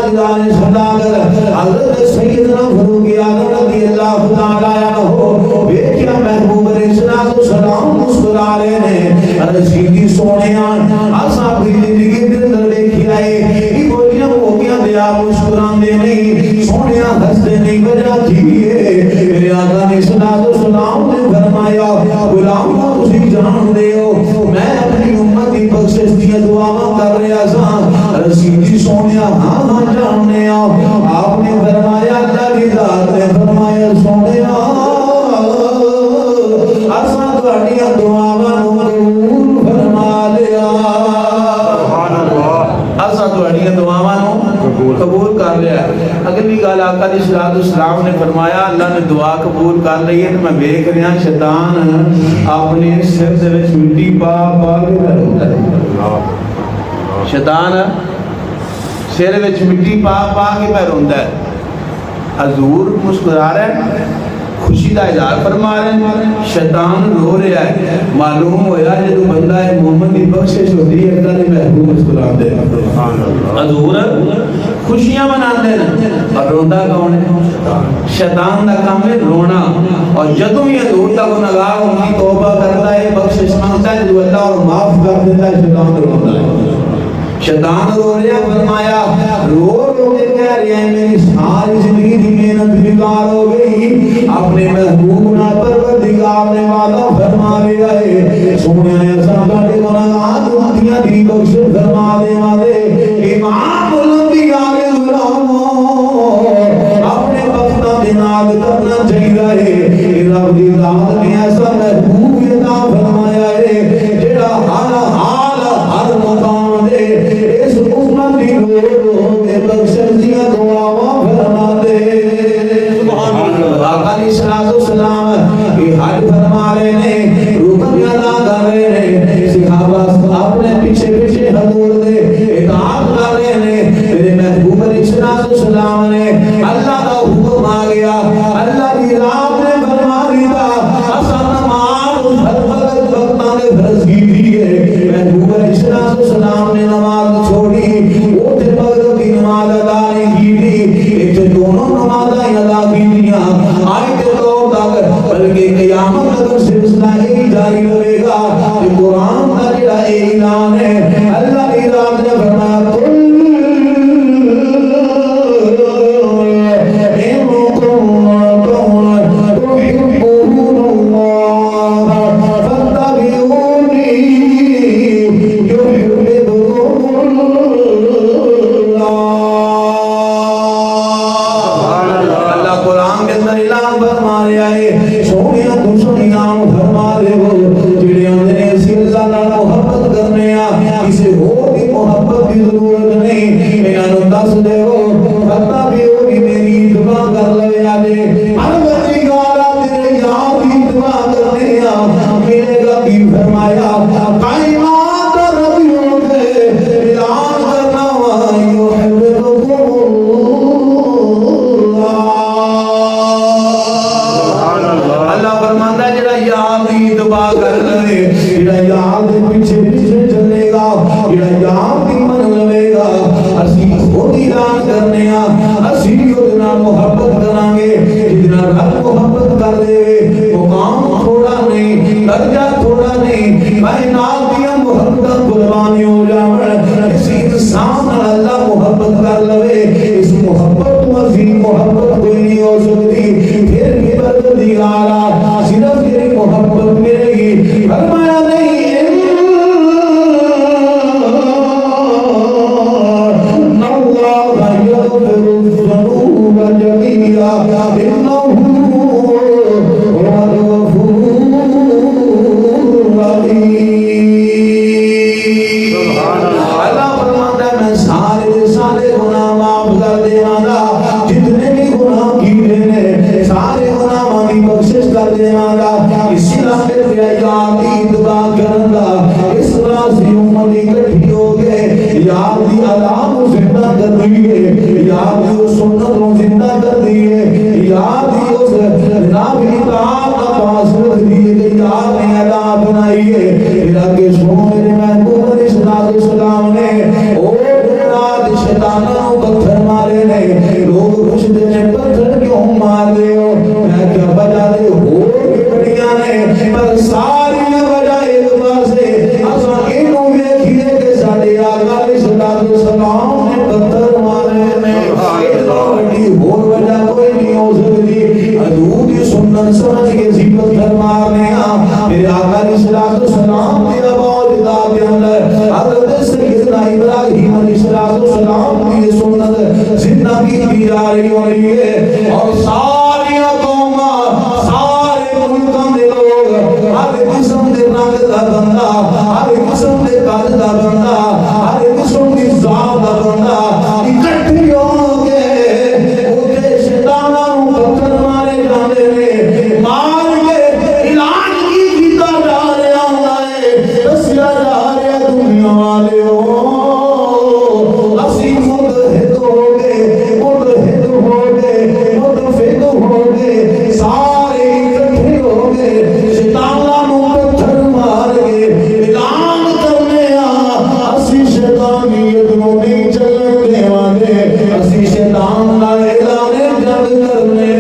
دیدار صدا کر حضرت سیدنا فاروق اعظم رضی اللہ تعالی عنہ بیٹیا محبوب علیہ السلام مسکرا رہے ہیں رسیدی سونیا اسا اپنی زندگی دے اندر دیکھی آئے یہ کوئی ہو گیا دیا مسکران دے نہیں سونیا ہنستے نہیں وجہ تھی میرے آقا نے سلام نے فرمایا غلام تسی جان دے ہو میں اپنی امت کی بخشش دی دعا کر رہا سا رسیدی سونیا ہاں جاننے آپ نے فرمایا اللہ کی ذات نے فرمایا سونیا اساں تہاڈیاں دعاواں نوں قبول فرما لیا سبحان اللہ اساں تہاڈیاں دعاواں نوں قبول کر لیا اگلی گل آقا علیہ الصلوۃ والسلام نے فرمایا اللہ نے دعا قبول کر لی ہے تو میں دیکھ رہا شیطان اپنے سر دے وچ مٹی پا پا کے رہندا ہے شیطان سر وچ مٹی پا پا کے رہندا ہے حضور مسکرا رہے ہیں خوشی کا اظہار فرما رہے ہیں شیطان رو رہا ہے معلوم ہویا جب بندہ ہے محمد کی بخشش ہوتی ہے اللہ نے محبوب مسکرا دے حضور خوشیاں مناتے ہیں اور روندا کون ہے شیطان کا کام ہے رونا اور جدوں ہی حضور کا گناہگار ان کی توبہ کرتا ہے بخشش مانگتا ہے جو اللہ اور معاف کر دیتا ہے شیطان روندا ہے شیطان رو رہا فرمایا رو کے کہہ رہے ہیں میری ساری زندگی کی محنت بیکار ہو گئی اپنے محبوب نہ پروردگار نے وعدہ فرما لیا ہے سونے ایسا باٹے گناہگار دنیا دی بخشش فرما دے والے امام الانبیاء کے غلاموں اپنے وقتہ بناد کرنا چاہیے رب دی ذات نے ایسا محبوب عطا فرمایا ہے جڑا ہر حال ہر مقام دے اس امت دی لوگوں کے بخشش دیا دعاواں فرما دے سبحان اللہ آقا علیہ السلام یہ حج فرما رہے ہیں رکن ادا کر رہے ہیں صحابہ اپنے پیچھے پیچھے حضور دے اطاعت کر رہے ہیں میرے محبوب علیہ السلام نے اللہ کا حکم آ گیا اللہ کی رات نے فرما دیا اساں نماز ہر وقت وقتاں دے فرض کی ہے محبوب علیہ السلام نے نماز چھوڑی وہ تے مغرب کی نماز ادا نہیں کی تے دونوں نمازاں ادا کی آئے تے تو تک بلکہ قیامت تک سلسلہ ہی جاری رہے گا یہ قرآن کا جڑا اعلان ہے اللہ کی ذات نے فرمایا فرما کیوں مار دے ہو؟ میں کیا وجہ دے ہو بڑیاں نے پر ساری وجہ ایک پاسے اساں اینوں ویکھیے کہ ساڈے آقا علیہ الصلوۃ والسلام نے پتھر مارے نے بڑی ہور وجہ کوئی نہیں ہو سکتی حضور کی سنت سمجھ کے سی پتھر مارنے میرے آقا علیہ الصلوۃ والسلام کی موجودات کے اندر حضرت سیدنا ابراہیم علیہ السلام کی سنت زندگی کی جا رہی ہے اور ساری قوماں سارے ملکوں کے لوگ ہر قسم کے رنگ کا بندہ ہر قسم کے قد کا بندہ ہر قسم کی ذات کا بندہ اکٹھے ہو کے اوتے شیطاناں نوں پتھر مارے جاندے نے مار کے اعلان کی کیتا جا رہا ہے دسیا جا رہا دنیا والے اسی متحد ہو گئے متفق ہو گئے سارے اکٹھے ہو گئے شیطاناں نوں پتھر مار کے اعلان کرنے اسی شیطانیت نوں نہیں چلن دیوانے اسی شیطان دا اعلان جنگ کرنے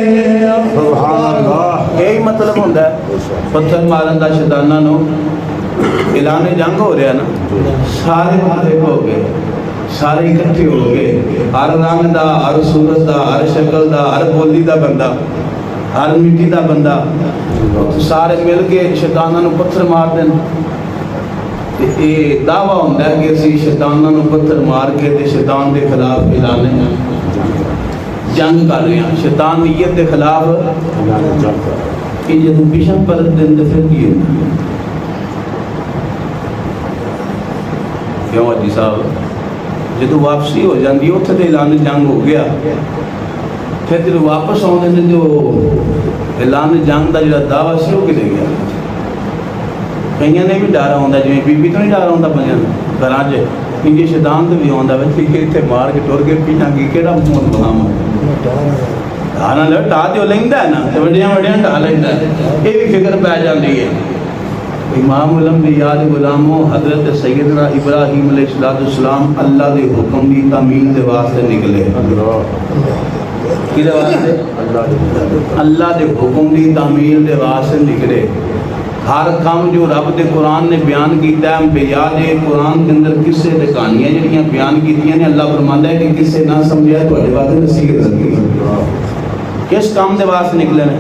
سبحان اللہ یہی مطلب ہوندا ہے پتھر مارن دا شیطاناں نوں اعلان جنگ ہو رہا نا سارے متفق ہو گئے سارے اکٹھے ہو گئے ہر رنگ دا ہر صورت دا ہر شکل دا ہر بولی دا بندہ ہر مٹی دا بندہ سارے مل کے شیطاناں نوں پتھر مار دین تے اے دعویٰ ہوندا ہے کہ اسی شیطاناں نوں پتھر مار کے تے شیطان دے خلاف اعلان جنگ کر رہے ہیں شیطان نیت دے خلاف کہ جدوں پیچھے پلٹ دین تے پھر کی کیوں حاجی صاحب جدو واپسی ہو جاندی ہے اتنے اعلان جنگ ہو گیا پھر جب واپس آؤں نے جو اعلان جنگ کا جڑا دعویٰ سی وہ کدے گیا کئیاں نے بھی ڈارا ہوندا جویں بی بی تو نہیں ڈارا ہوندا پنجاں گھراں چ کیونکہ شیطان تو بھی آوندا وے کہ اتنے مار کے ٹر کے پیچھا کی کیڑا منہ بناواں ڈارا لے ٹا تے لیندا ہے نا تے وڈیاں وڈیاں ٹا لیندا ہے یہ بھی فکر پی جاندی ہے امام الانبیاء غلاموں حضرت سیدنا ابراہیم علیہ السلام اللہ دے حکم دی تعمیل دے واسطے نکلے کدے واسطے اللہ دے حکم دی تعمیل دے واسطے نکلے ہر کام جو رب دے قرآن نے بیان کیتا ہے انبیاء دے قرآن کے اندر قصے تے کہانیاں جڑیاں بیان کیتیاں نے اللہ فرماندا ہے کہ قصے نہ سمجھیا تواڈے واسطے نصیحت رکھی کس کام دے واسطے نکلے نے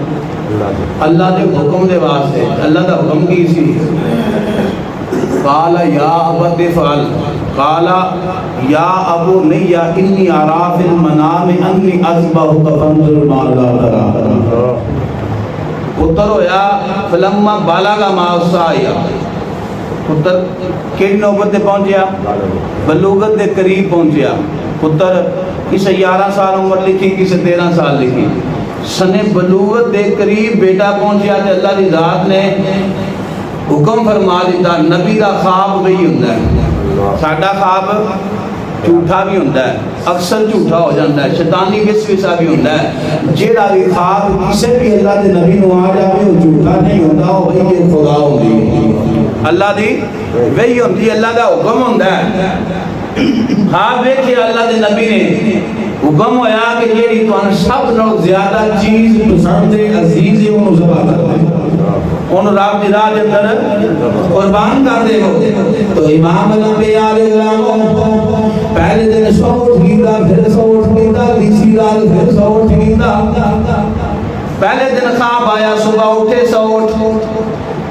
اللہ دے حکم دے واسطے اللہ دا حکم کی سی قال یا ابت فعل قال یا ابو نہیں یا انی ارا فی المنام انی اذبحک فانظر ماذا ترى پتر ہویا فلما بالغ ما وصایا پتر کیڑی نوبت تے پہنچیا بلوغت دے قریب پہنچیا پتر کسے 11 سال عمر لکھی کسے 13 سال لکھی سنے بلوغت دے قریب بیٹا پہنچیا تے اللہ دی ذات نے حکم فرما دیتا نبی دا خواب وہی ہوندا ہے ساڈا خواب جھوٹا بھی ہوندا ہے اکثر جھوٹا ہو جاتا ہے شیطانی وسوسہ بھی ہوندا ہے جیڑا بھی خواب کسے بھی اللہ دے نبی نو آ جاوے وہ جھوٹا نہیں ہوندا وہی خدا ہوندی ہے اللہ دی وہی ہوندی ہے اللہ دا حکم ہوندا ہے خواب ویکھے اللہ دے نبی نے حکم ہویا کہ جیڑی تانوں سب نال زیادہ چیز پسند ہے عزیز ہے اونوں ذبح کر دے اونوں رب دی راہ دے اندر قربان کر دے تو امام الانبیاء علیہ السلام پہلے دن سوٹ کیتا پھر سوٹ کیتا تیسری رات پھر سوٹ کیتا پہلے دن خواب آیا صبح اٹھے سوٹ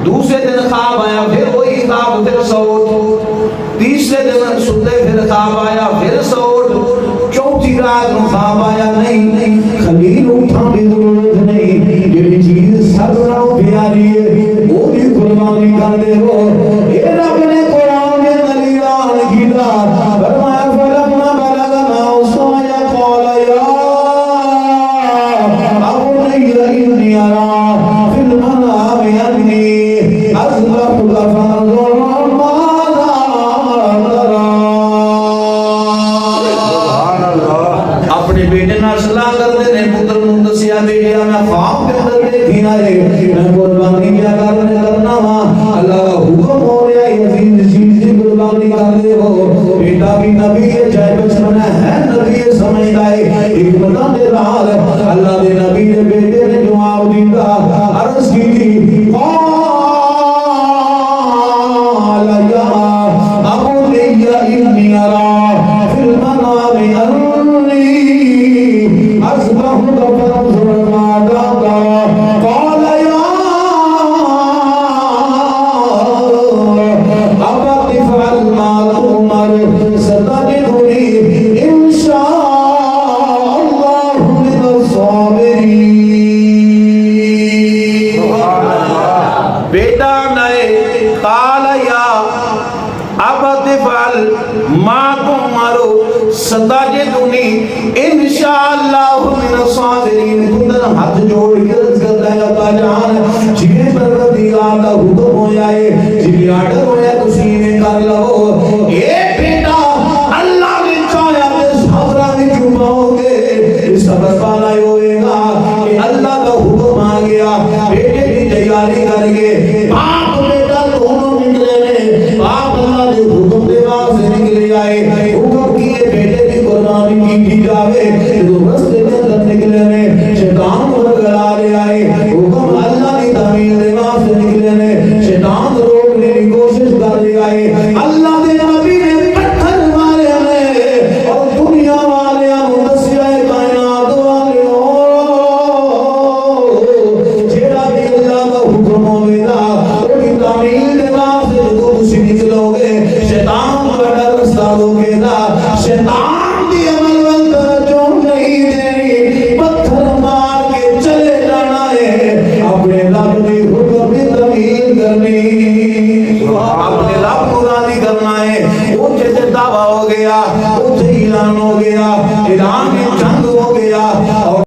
دوسرے دن خواب آیا پھر وہی خواب پھر سوٹ تیسرے دن سوتے پھر خواب آیا پھر سوٹ چوتھی رات نو خواب آیا نہیں خلیل اٹھا بھی ضرورت نہیں یہ چیز سب نال پیاری ہے وہ بھی قربانی کر دے ہو اے رب نے قرآن میں اعلان کیتا فرمایا فلما بلغ معه السعي قال يا أبني إني أرى في المنام أني أذبحك فانظر ماذا ترى اپنے بیٹے إني أرى في المنام أني أصبحت فانظر ماذا ترى قال يا أبت افعل ما تؤمر ستجدني إن شاء الله من الصابرين بیٹا نئے قال یا ابت افعل ما تؤمر ستجدنی انشاءاللہ من الصابرین کندن ہاتھ جوڑ کے عرض کرتا ہے ابا جان جنہیں پروردگار کا حکم ہو جائے جنہیں آرڈر ہو جائے تو سینے کر لو اے بیٹا اللہ نے چاہیا کہ صبرہ میں کیوں پاؤ گے اس صبر پالا ہوئے گا کہ اللہ کا حکم آ گیا بیٹے کی تیاری کر گے باپ بیٹا دونوں نکلے نے باپ اللہ نے حکم دے باپ سے نکلے آئے حکم کیے بیٹے کی قربانی کی جاوے جو رستے میں اندر نکلے نے شیطان کو گلا لے آئے حکم اللہ کی تعمیل دے باپ سے نکلے نے شیطان روکنے کی کوشش کر لے آئے اللہ دے نبی نے پتھر مارے نے اور دنیا والے مدسیہ کائنات والے جیڑا بھی اللہ کا حکم ہوئے گا وہی تعمیل دے باپ سے جو تسی نکلو گے شیطان کا ڈر رستہ ہوگے گا شیطان دی عمل وال توجہ نہیں دینی پتھر مار کے چلے جانا ہے اپنے رب نے حکم کی تعمیل کرنی اپنے رب کو راضی کرنا ہے اونچے سے دعویٰ ہو گیا اونچے اعلان ہو گیا اعلان